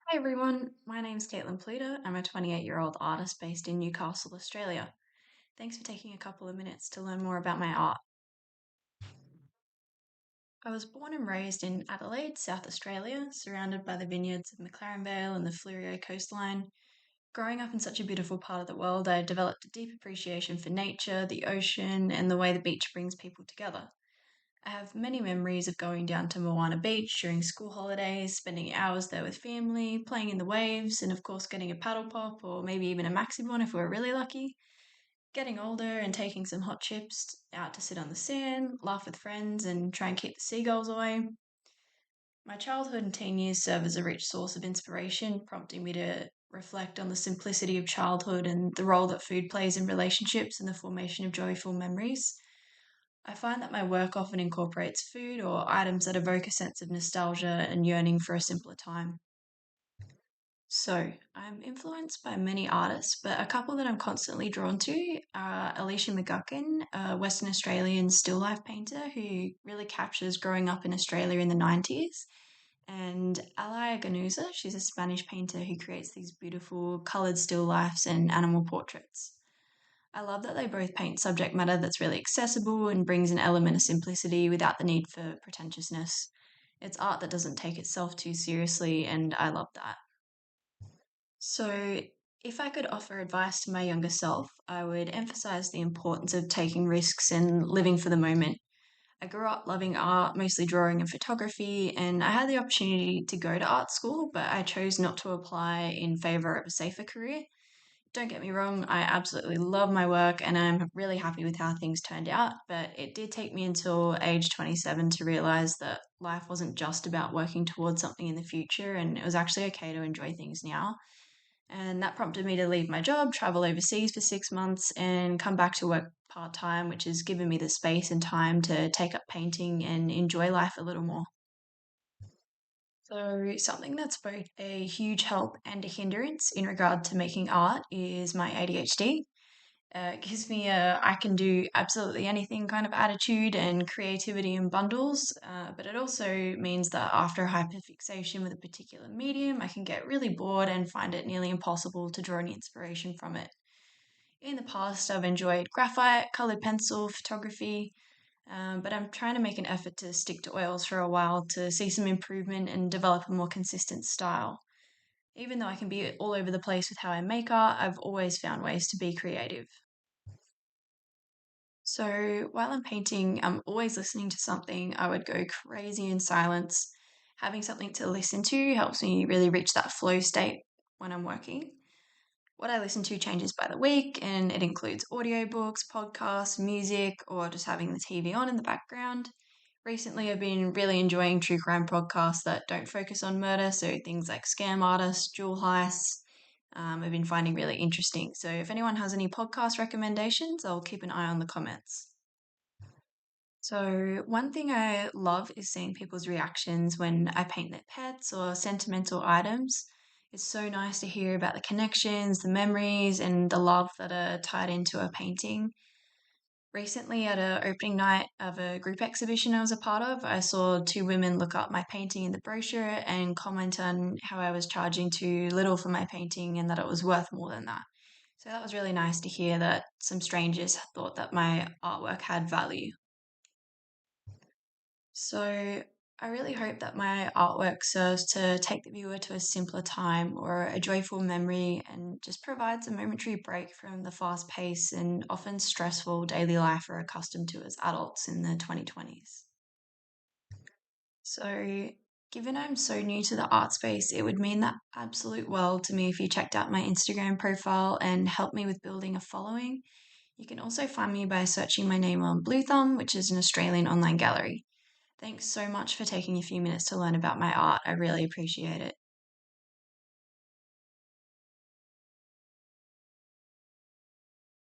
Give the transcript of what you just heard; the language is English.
Hi everyone, my name's Caitlin Pluta. I'm a 28-year-old artist based in Newcastle, Australia. Thanks for taking a couple of minutes to learn more about my art. I was born and raised in Adelaide, South Australia, surrounded by the vineyards of McLaren Vale and the Fleurieu coastline. Growing up in such a beautiful part of the world, I developed a deep appreciation for nature, the ocean, and the way the beach brings people together. I have many memories of going down to Moana Beach during school holidays, spending hours there with family, playing in the waves, and of course getting a paddle pop or maybe even a maxi one if we were really lucky. Getting older and taking some hot chips out to sit on the sand, laugh with friends, and try and keep the seagulls away. My childhood and teen years serve as a rich source of inspiration, prompting me to reflect on the simplicity of childhood and the role that food plays in relationships and the formation of joyful memories. I find that my work often incorporates food or items that evoke a sense of nostalgia and yearning for a simpler time. So, I'm influenced by many artists, but a couple that I'm constantly drawn to are Alicia McGuckin, a Western Australian still life painter who really captures growing up in Australia in the 90s, and Alaya Ganuza, she's a Spanish painter who creates these beautiful coloured still lifes and animal portraits. I love that they both paint subject matter that's really accessible and brings an element of simplicity without the need for pretentiousness. It's art that doesn't take itself too seriously, and I love that. So, if I could offer advice to my younger self, I would emphasize the importance of taking risks and living for the moment. I grew up loving art, mostly drawing and photography, and I had the opportunity to go to art school, but I chose not to apply in favor of a safer career. Don't get me wrong, I absolutely love my work and I'm really happy with how things turned out, but it did take me until age 27 to realize that life wasn't just about working towards something in the future and it was actually okay to enjoy things now. And that prompted me to leave my job, travel overseas for 6 months, and come back to work part time, which has given me the space and time to take up painting and enjoy life a little more. So, something that's both a huge help and a hindrance in regard to making art is my ADHD. It gives me a I can do absolutely anything kind of attitude and creativity in bundles, but it also means that after hyperfixation with a particular medium, I can get really bored and find it nearly impossible to draw any inspiration from it. In the past, I've enjoyed graphite, colored pencil, photography, but I'm trying to make an effort to stick to oils for a while to see some improvement and develop a more consistent style. Even though I can be all over the place with how I make art, I've always found ways to be creative. So while I'm painting, I'm always listening to something. I would go crazy in silence. Having something to listen to helps me really reach that flow state when I'm working. What I listen to changes by the week, and it includes audiobooks, podcasts, music, or just having the TV on in the background. Recently, I've been really enjoying true crime podcasts that don't focus on murder, so things like Scam Artists, Jewel Heists, I've been finding really interesting. So if anyone has any podcast recommendations, I'll keep an eye on the comments. So, one thing I love is seeing people's reactions when I paint their pets or sentimental items. It's so nice to hear about the connections, the memories, and the love that are tied into a painting. Recently, at a opening night of a group exhibition I was a part of, I saw two women look up my painting in the brochure and comment on how I was charging too little for my painting and that it was worth more than that. So that was really nice to hear that some strangers thought that my artwork had value. So I really hope that my artwork serves to take the viewer to a simpler time or a joyful memory and just provides a momentary break from the fast pace and often stressful daily life we're accustomed to as adults in the 2020s. So, given I'm so new to the art space, it would mean the absolute world to me if you checked out my Instagram profile and helped me with building a following. You can also find me by searching my name on Blue Thumb, which is an Australian online gallery. Thanks so much for taking a few minutes to learn about my art. I really appreciate it.